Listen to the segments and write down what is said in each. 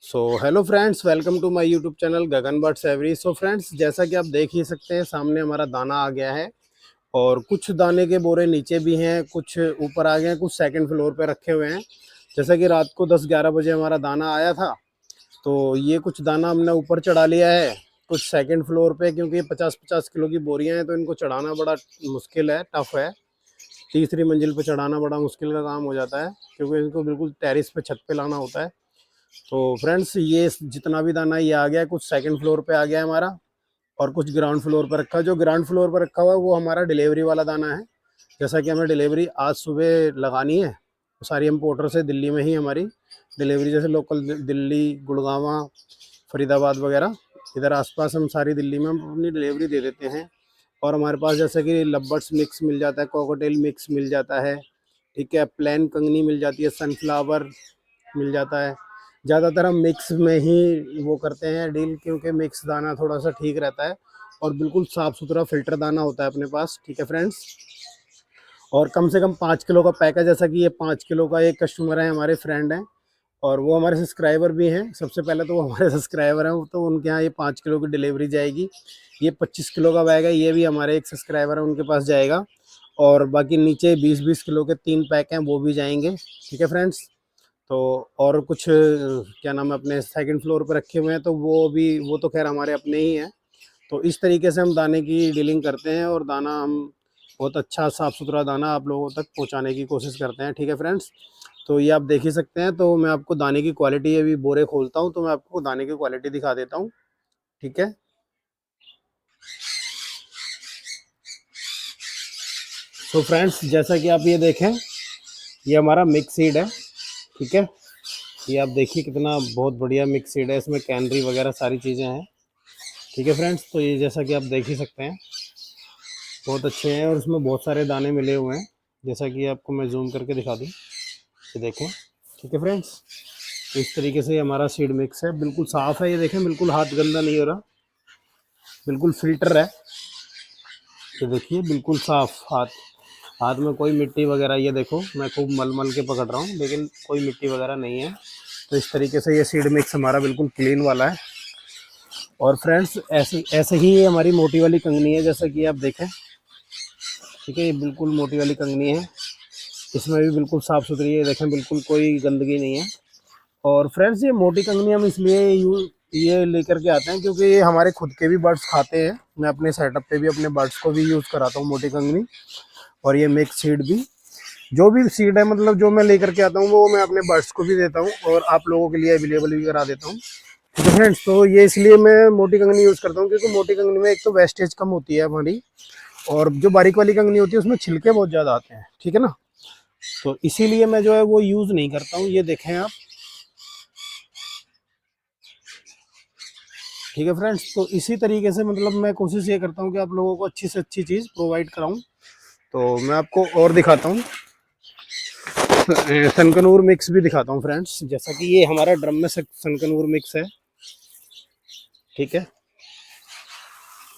So hello friends, welcome to my YouTube channel Gagan birds every. So friends, जैसा कि आप देख ही सकते हैं, सामने हमारा दाना आ गया है। और कुछ दाने के बोरे नीचे भी हैं, कुछ ऊपर आ गए हैं, कुछ सेकंड फ्लोर पे रखे हुए हैं। जैसा कि रात को 10-11 बजे हमारा दाना आया था, तो ये कुछ दाना हमने ऊपर चढ़ा लिया है, कुछ सेकंड फ्लोर पे, क्योंकि 50-50 किलो की बोरियां हैं, तो इनको चढ़ाना बड़ा मुश्किल है, टफ है। तीसरी मंजिल पे चढ़ाना बड़ा मुश्किल का काम हो जाता है, क्योंकि इनको बिल्कुल टेरिस पे, छत पे लाना होता है। तो फ्रेंड्स, ये जितना भी दाना ये आ गया है, कुछ सेकंड फ्लोर पे आ गया है हमारा, और कुछ ग्राउंड फ्लोर पर रखा है। जो ग्राउंड फ्लोर पर रखा हुआ है वो हमारा डिलीवरी वाला दाना है। जैसा कि हमें डिलीवरी आज सुबह लगानी है, तो सारी इम्पोर्टर से दिल्ली में ही हमारी डिलीवरी, जैसे लोकल दिल्ली, गुड़गांव, फरीदाबाद वगैरह, इधर आसपास हम सारी दिल्ली में हम अपनी डिलीवरी दे देते हैं। और हमारे पास जैसे कि लबर्ड्स मिक्स मिल जाता है, कोकोटेल मिक्स मिल जाता है, ठीक है, प्लेन कंगनी मिल जाती है, सनफ्लावर मिल जाता है। ज़्यादातर हम मिक्स में ही वो करते हैं डील, क्योंकि मिक्स दाना थोड़ा सा ठीक रहता है और बिल्कुल साफ़ सुथरा फ़िल्टर दाना होता है अपने पास, ठीक है फ्रेंड्स। और कम से कम 5 किलो का पैक है। जैसा कि ये 5 किलो का एक कस्टमर है, हमारे फ्रेंड हैं, और वो हमारे सब्सक्राइबर भी हैं। सबसे पहले तो वो हमारे सब्सक्राइबर हैं, तो उनके यहाँ ये 5 किलो की डिलीवरी जाएगी। ये 25 किलो का बैग है, ये भी हमारे एक सब्सक्राइबर है, उनके पास जाएगा। और बाकी नीचे 20-20 किलो के 3 पैक हैं, वो भी जाएंगे, ठीक है फ्रेंड्स। तो और कुछ क्या नाम है, अपने सेकंड फ्लोर पे रखे हुए हैं, तो वो तो खैर हमारे अपने ही हैं। तो इस तरीके से हम दाने की डीलिंग करते हैं, और दाना हम बहुत अच्छा साफ़ सुथरा दाना आप लोगों तक पहुंचाने की कोशिश करते हैं, ठीक है फ्रेंड्स। तो ये आप देख ही सकते हैं। तो मैं आपको दाने की क्वालिटी, अभी बोरे खोलता हूँ तो मैं आपको दाने की क्वालिटी दिखा देता हूँ, ठीक है। तो फ्रेंड्स, जैसा कि आप ये देखें, ये हमारा मिक्स सीड है, ठीक है। ये आप देखिए कितना बहुत बढ़िया मिक्स सीड है, इसमें कैनरी वगैरह सारी चीज़ें हैं, ठीक है फ्रेंड्स। तो ये जैसा कि आप देख ही सकते हैं, बहुत अच्छे हैं, और इसमें बहुत सारे दाने मिले हुए हैं। जैसा कि आपको मैं जूम करके दिखा दूँ, ये देखें, ठीक है फ्रेंड्स। तो इस तरीके से हमारा सीड मिक्स है, बिल्कुल साफ़ है, ये देखें, बिल्कुल हाथ गंदा नहीं हो रहा, बिल्कुल फिल्टर है। ये देखिए, बिल्कुल साफ़ हाथ, हाथ में कोई मिट्टी वगैरह, ये देखो मैं खूब मल मल के पकड़ रहा हूँ, लेकिन कोई मिट्टी वगैरह नहीं है। तो इस तरीके से ये सीड मिक्स हमारा बिल्कुल क्लीन वाला है। और फ्रेंड्स, ऐसे ऐसे ही ये हमारी मोटी वाली कंगनी है, जैसा कि आप देखें, ठीक है। ये बिल्कुल मोटी वाली कंगनी है, इसमें भी बिल्कुल साफ़ सुथरी है, देखें, बिल्कुल कोई गंदगी नहीं है। और फ्रेंड्स, ये मोटी कंगनी हम इसलिए ये लेकर के आते हैं, क्योंकि ये हमारे खुद के भी बर्ड्स खाते हैं। मैं अपने सेटअप पे भी अपने बर्ड्स को भी यूज़ कराता हूँ मोटी कंगनी, और ये मिक्स सीड भी। जो भी सीड है, मतलब जो मैं लेकर के आता हूँ, वो मैं अपने बर्ड्स को भी देता हूँ, और आप लोगों के लिए अवेलेबल भी करा देता हूँ, ठीक है फ्रेंड्स। तो ये इसलिए मैं मोटी कंगनी यूज़ करता हूँ, क्योंकि मोटी कंगनी में एक तो वेस्टेज कम होती है हमारी, और जो बारीक वाली कंगनी होती है उसमें छिलके बहुत ज़्यादा आते हैं, ठीक है ना। तो इसीलिए मैं जो है वो यूज़ नहीं करता हूँ। ये देखें आप, ठीक है फ्रेंड्स। तो इसी तरीके से मतलब मैं कोशिश ये करता हूँ कि आप लोगों को अच्छी से अच्छी चीज़ प्रोवाइड कराऊँ। तो मैं आपको और दिखाता हूँ, सनकनूर मिक्स भी दिखाता हूँ फ्रेंड्स। जैसा कि ये हमारा ड्रम में सनकनूर मिक्स है, ठीक है।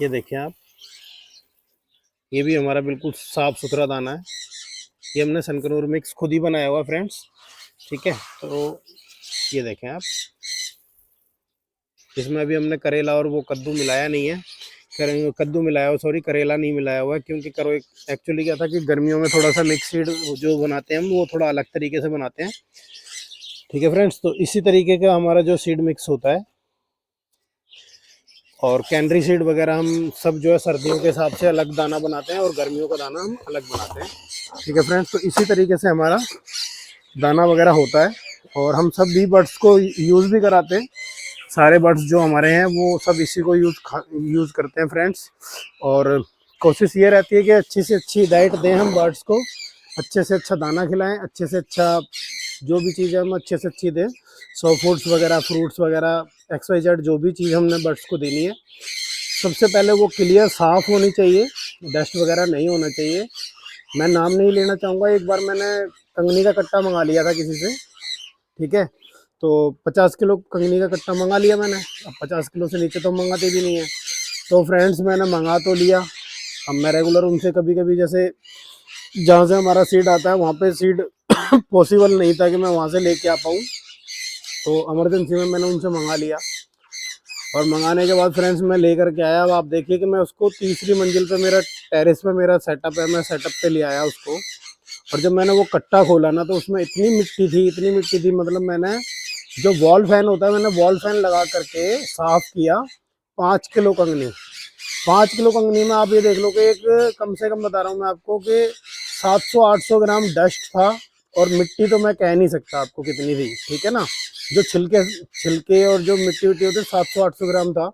ये देखिए आप, ये भी हमारा बिल्कुल साफ़ सुथरा दाना है। ये हमने सनकनूर मिक्स खुद ही बनाया हुआ फ्रेंड्स, ठीक है। तो ये देखें आप, इसमें अभी हमने करेला और वो कद्दू मिलाया नहीं है, कद्दू मिलाया हुआ, सॉरी, करेला नहीं मिलाया हुआ है, क्योंकि करो एक्चुअली क्या था कि गर्मियों में थोड़ा सा मिक्स सीड जो बनाते हैं हम, वो थोड़ा अलग तरीके से बनाते हैं, ठीक है फ्रेंड्स। तो इसी तरीके का हमारा जो सीड मिक्स होता है, और कैनरी सीड वगैरह हम सब जो है सर्दियों के हिसाब से अलग दाना बनाते हैं, और गर्मियों का दाना हम अलग बनाते हैं, ठीक है फ्रेंड्स। तो इसी तरीके से हमारा दाना वगैरह होता है, और हम सब भी बर्ड्स को यूज़ भी कराते हैं। सारे बर्ड्स जो हमारे हैं वो सब इसी को यूज़ करते हैं फ्रेंड्स। और कोशिश ये रहती है कि अच्छी से अच्छी डाइट दें हम बर्ड्स को, अच्छे से अच्छा दाना खिलाएं, अच्छे से अच्छा जो भी चीज़ है हम अच्छे से अच्छी दें। सो फूड्स वगैरह, फ्रूट्स वगैरह, XYZ जो भी चीज़ हमने बर्ड्स को देनी है, सबसे पहले वो क्लियर साफ़ होनी चाहिए, डस्ट वगैरह नहीं होना चाहिए। मैं नाम नहीं लेना चाहूँगा, एक बार मैंने कंगनी का कट्टा मंगा लिया था किसी से, ठीक है। तो 50 किलो कंगनी का कट्टा मंगा लिया मैंने। अब 50 किलो से नीचे तो मंगाते भी नहीं है। तो फ्रेंड्स, मैंने मंगा तो लिया, अब मैं रेगुलर उनसे कभी कभी, जैसे जहाँ से हमारा सीड आता है वहाँ पे सीड पॉसिबल नहीं था कि मैं वहाँ से लेके आ पाऊँ, तो इमरजेंसी में मैंने उनसे मंगा लिया, और मंगाने के बाद फ्रेंड्स मैं लेकर के आया। अब आप देखिए कि मैं उसको तीसरी मंजिल पे, मेरा टेरेस पे मेरा सेटअप है, मैं सेटअप पे ले आया उसको। और जब मैंने वो कट्टा खोला ना, तो उसमें इतनी मिट्टी थी, इतनी मिट्टी थी, मतलब मैंने जो वॉल फैन होता है, मैंने वॉल फैन लगा करके साफ किया। 5 किलो कंगनी, 5 किलो कंगनी में आप ये देख लो कि एक, कम से कम बता रहा हूँ मैं आपको कि 700-800 ग्राम डस्ट था। और मिट्टी तो मैं कह नहीं सकता आपको कितनी थी, ठीक है ना। जो छिलके छिलके और जो मिट्टी विट्टी होती है, 700-800 ग्राम था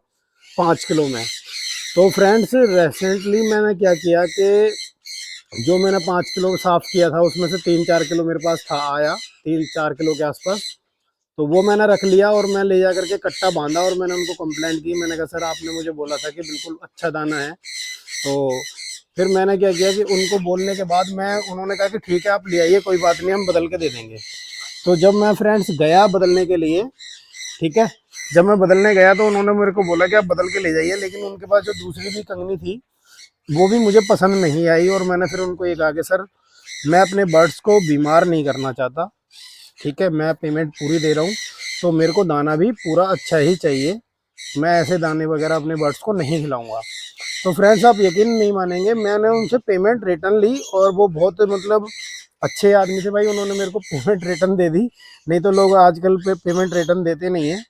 5 किलो में। तो फ्रेंड्स रिसेंटली मैंने क्या किया कि जो मैंने 5 किलो साफ किया था, उसमें से 3-4 किलो मेरे पास था आया, 3-4 किलो के आसपास। तो वो मैंने रख लिया और मैं ले जा करके कट्टा बांधा, और मैंने उनको कंप्लेंट की। मैंने कहा सर आपने मुझे बोला था कि बिल्कुल अच्छा दाना है। तो फिर मैंने क्या किया कि उनको बोलने के बाद उन्होंने कहा कि ठीक है आप ले आइए, कोई बात नहीं, हम बदल के दे देंगे। तो जब मैं फ्रेंड्स गया बदलने के लिए, ठीक है, जब मैं बदलने गया तो उन्होंने मेरे को बोला कि आप बदल के ले जाइए, लेकिन उनके पास जो दूसरी भी कंगनी थी वो भी मुझे पसंद नहीं आई। और मैंने फिर उनको ये कहा कि सर मैं अपने बर्ड्स को बीमार नहीं करना चाहता, ठीक है, मैं पेमेंट पूरी दे रहा हूँ, तो मेरे को दाना भी पूरा अच्छा ही चाहिए, मैं ऐसे दाने वगैरह अपने बर्ड्स को नहीं खिलाऊंगा। तो फ्रेंड्स आप यकीन नहीं मानेंगे, मैंने उनसे पेमेंट रिटर्न ली, और वो बहुत मतलब अच्छे आदमी थे भाई, उन्होंने मेरे को पेमेंट रिटर्न दे दी। नहीं तो लोग आजकल पेमेंट रिटर्न देते नहीं है।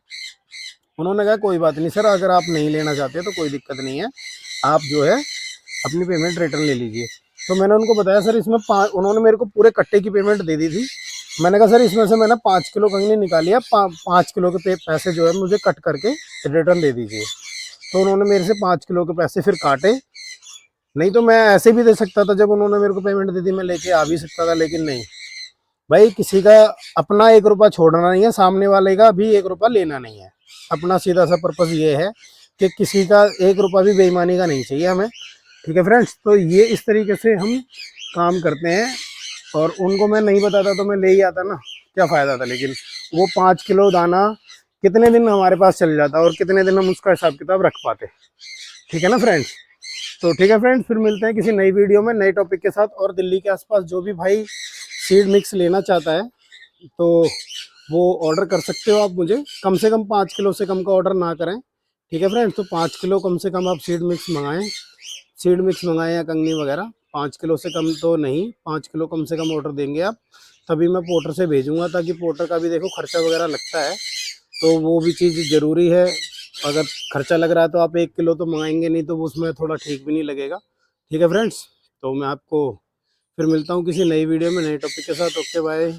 उन्होंने कहा कोई बात नहीं सर, अगर आप नहीं लेना चाहते तो कोई दिक्कत नहीं है, आप जो है अपनी पेमेंट रिटर्न ले लीजिए। तो मैंने उनको बताया सर इसमें उन्होंने मेरे को पूरे कट्टे की पेमेंट दे दी थी। मैंने कहा सर इसमें से मैंने 5 किलो कंगनी निकाली है, 5 किलो के पैसे जो है मुझे कट करके रिटर्न दे दीजिए। तो उन्होंने मेरे से 5 किलो के पैसे फिर काटे। नहीं तो मैं ऐसे भी दे सकता था, जब उन्होंने मेरे को पेमेंट दे दी मैं लेके आ भी सकता था, लेकिन नहीं भाई, किसी का अपना 1 रुपया छोड़ना नहीं है, सामने वाले का भी 1 रुपया लेना नहीं है। अपना सीधा सा पर्पज ये है कि किसी का 1 रुपया भी बेईमानी का नहीं चाहिए हमें, ठीक है फ्रेंड्स। तो ये इस तरीके से हम काम करते हैं, और उनको मैं नहीं बताता तो मैं ले ही आता ना, क्या फ़ायदा था। लेकिन वो 5 किलो दाना कितने दिन हमारे पास चल जाता, और कितने दिन हम उसका हिसाब किताब रख पाते, ठीक है ना फ्रेंड्स। तो ठीक है फ्रेंड्स, फिर मिलते हैं किसी नई वीडियो में नए टॉपिक के साथ। और दिल्ली के आसपास जो भी भाई सीड मिक्स लेना चाहता है तो वो ऑर्डर कर सकते हो आप मुझे। कम से कम 5 किलो से कम का ऑर्डर ना करें, ठीक है फ्रेंड्स। तो 5 किलो कम से कम आप सीड मिक्स मंगाएं, सीड मिक्स मंगाएं या कंगनी वगैरह। 5 किलो से कम तो नहीं, 5 किलो कम से कम ऑर्डर देंगे आप, तभी मैं पोर्टर से भेजूंगा, ताकि पोर्टर का भी देखो खर्चा वगैरह लगता है, तो वो भी चीज़ ज़रूरी है। अगर खर्चा लग रहा है तो आप 1 किलो तो मंगाएंगे नहीं, तो उसमें थोड़ा ठीक भी नहीं लगेगा, ठीक है फ्रेंड्स। तो मैं आपको फिर मिलता हूँ किसी नई वीडियो में नए टॉपिक के साथ। Okay bye.